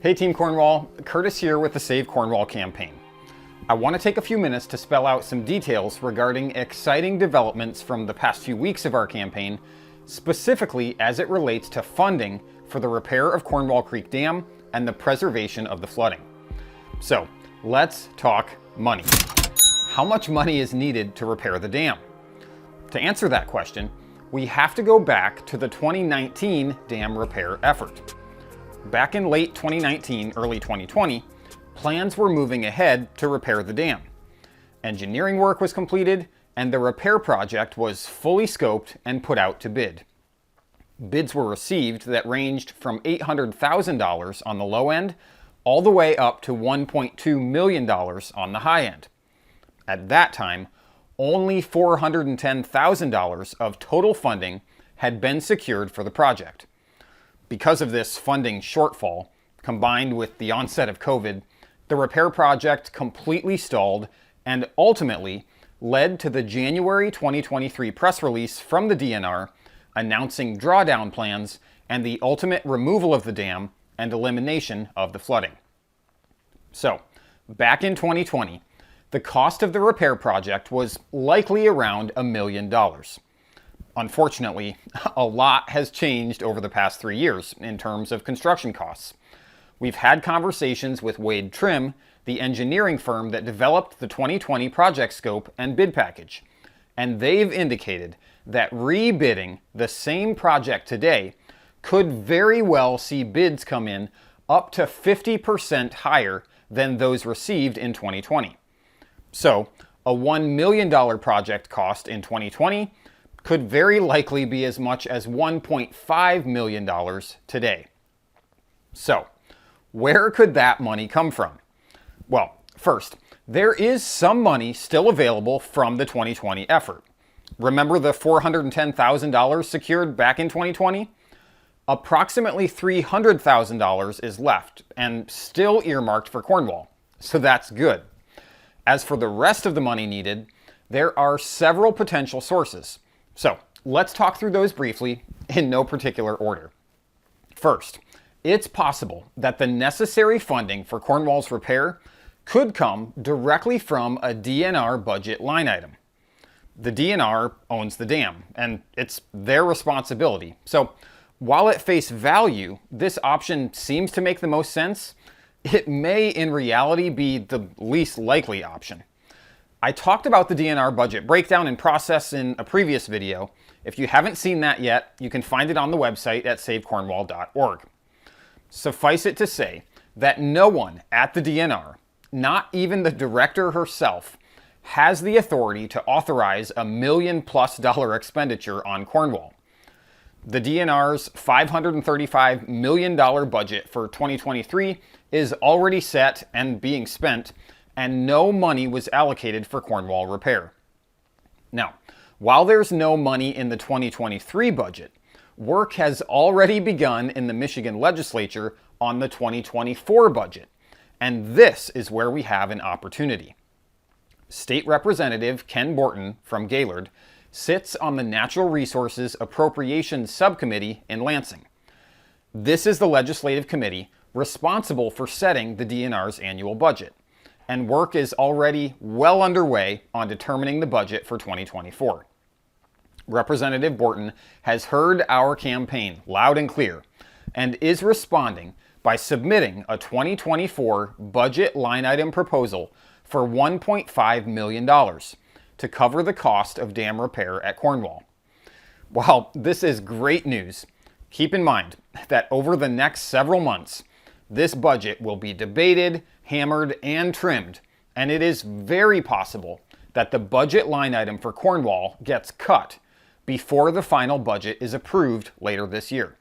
Hey Team Cornwall, Curtis here with the Save Cornwall campaign. I want to take a few minutes to spell out some details regarding exciting developments from the past few weeks of our campaign, specifically as it relates to funding for the repair of Cornwall Creek Dam and the preservation of the flooding. So, let's talk money. How much money is needed to repair the dam? To answer that question, we have to go back to the 2019 dam repair effort. Back in late 2019, early 2020, plans were moving ahead to repair the dam. Engineering work was completed, and the repair project was fully scoped and put out to bid. Bids were received that ranged from $800,000 on the low end, all the way up to $1.2 million on the high end. At that time, only $410,000 of total funding had been secured for the project. Because of this funding shortfall, combined with the onset of COVID, the repair project completely stalled and ultimately led to the January 2023 press release from the DNR announcing drawdown plans and the ultimate removal of the dam and elimination of the flooding. So, back in 2020, the cost of the repair project was likely around $1 million. Unfortunately, a lot has changed over the past 3 years in terms of construction costs. We've had conversations with Wade Trim, the engineering firm that developed the 2020 project scope and bid package, and they've indicated that rebidding the same project today could very well see bids come in up to 50% higher than those received in 2020. So, a $1 million project cost in 2020 could very likely be as much as $1.5 million today. So, where could that money come from? Well, first, there is some money still available from the 2020 effort. Remember the $410,000 secured back in 2020? Approximately $300,000 is left and still earmarked for Cornwall, so that's good. As for the rest of the money needed, there are several potential sources. So, let's talk through those briefly in no particular order. First, it's possible that the necessary funding for Cornwall's repair could come directly from a DNR budget line item. The DNR owns the dam, and it's their responsibility. So, while at face value, this option seems to make the most sense, it may in reality be the least likely option. I talked about the DNR budget breakdown and process in a previous video. If you haven't seen that yet, you can find it on the website at savecornwall.org. Suffice it to say that no one at the DNR, not even the director herself, has the authority to authorize $1 million+ expenditure on Cornwall. The DNR's $535 million budget for 2023 is already set and being spent, and no money was allocated for Cornwall repair. Now, while there's no money in the 2023 budget, work has already begun in the Michigan legislature on the 2024 budget, and this is where we have an opportunity. State Representative Ken Borton from Gaylord sits on the Natural Resources Appropriations Subcommittee in Lansing. This is the legislative committee responsible for setting the DNR's annual budget, and work is already well underway on determining the budget for 2024. Representative Borton has heard our campaign loud and clear and is responding by submitting a 2024 budget line item proposal for $1.5 million to cover the cost of dam repair at Cornwall. While this is great news, keep in mind that over the next several months, this budget will be debated, hammered, and trimmed, and it is very possible that the budget line item for Cornwall gets cut before the final budget is approved later this year.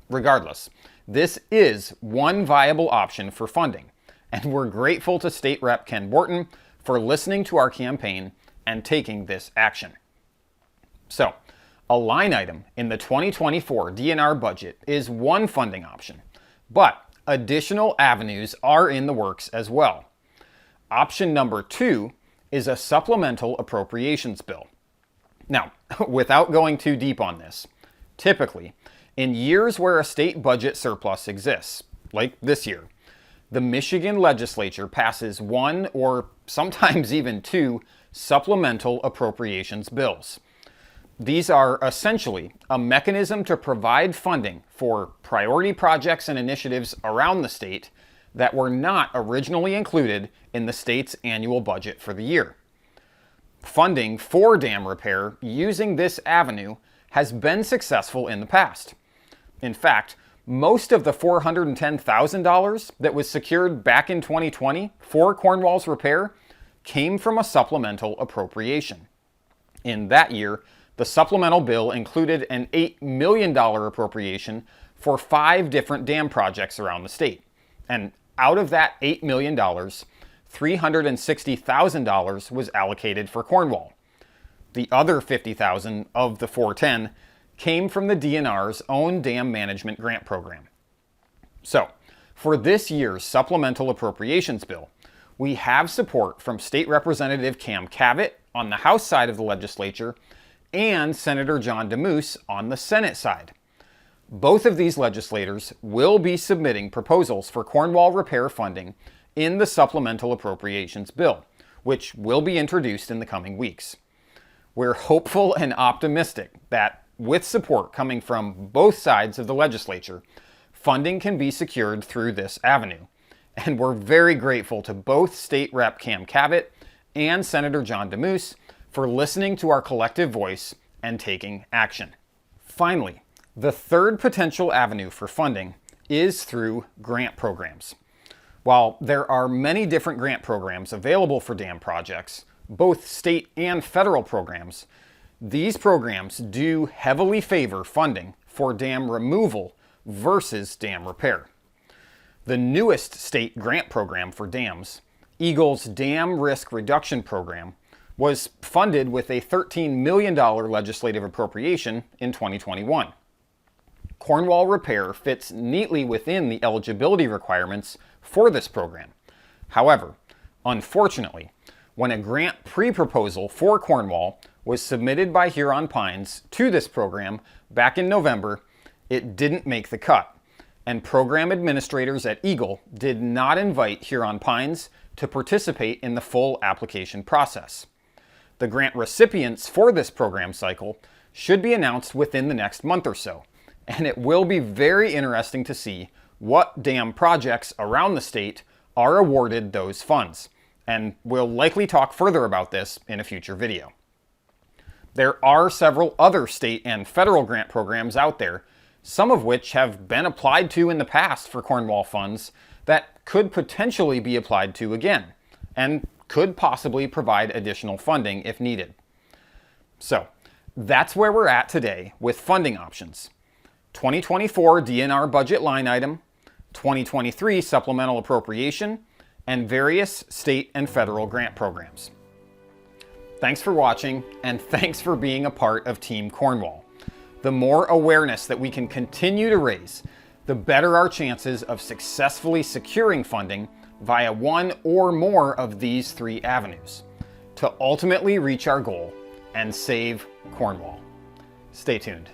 Regardless, this is one viable option for funding, and we're grateful to State Rep Ken Borton for listening to our campaign and taking this action. So, a line item in the 2024 DNR budget is one funding option, but additional avenues are in the works as well. Option number 2 is a supplemental appropriations bill. Now, without going too deep on this, typically, in years where a state budget surplus exists, like this year, the Michigan legislature passes one or sometimes even two supplemental appropriations bills. These are essentially a mechanism to provide funding for priority projects and initiatives around the state that were not originally included in the state's annual budget for the year. Funding for dam repair using this avenue has been successful in the past. In fact, most of the $410,000 that was secured back in 2020 for Cornwall's repair came from a supplemental appropriation. In that year, the supplemental bill included an $8 million appropriation for 5 different dam projects around the state. And out of that $8 million, $360,000 was allocated for Cornwall. The other $50,000 of the 410 came from the DNR's own dam management grant program. So, for this year's supplemental appropriations bill, we have support from State Representative Cam Cavett on the House side of the legislature and Senator John DeMoose on the Senate side. Both of these legislators will be submitting proposals for Cornwall repair funding in the supplemental appropriations bill, which will be introduced in the coming weeks. We're hopeful and optimistic that with support coming from both sides of the legislature, funding can be secured through this avenue. And we're very grateful to both State Rep Cam Cavett and Senator John DeMoose for listening to our collective voice and taking action. Finally, the third potential avenue for funding is through grant programs. While there are many different grant programs available for dam projects, both state and federal programs, these programs do heavily favor funding for dam removal versus dam repair. The newest state grant program for dams, Eagle's Dam Risk Reduction Program, was funded with a $13 million legislative appropriation in 2021. Cornwall repair fits neatly within the eligibility requirements for this program. However, unfortunately, when a grant pre-proposal for Cornwall was submitted by Huron Pines to this program back in November, it didn't make the cut, and program administrators at Eagle did not invite Huron Pines to participate in the full application process. The grant recipients for this program cycle should be announced within the next month or so, and it will be very interesting to see what dam projects around the state are awarded those funds, and we'll likely talk further about this in a future video. There are several other state and federal grant programs out there, some of which have been applied to in the past for Cornwall funds that could potentially be applied to again, and could possibly provide additional funding if needed. So, that's where we're at today with funding options. 2024 DNR budget line item, 2023 supplemental appropriation, and various state and federal grant programs. Thanks for watching, and thanks for being a part of Team Cornwall. The more awareness that we can continue to raise, the better our chances of successfully securing funding via one or more of these 3 avenues to ultimately reach our goal and save Cornwall. Stay tuned.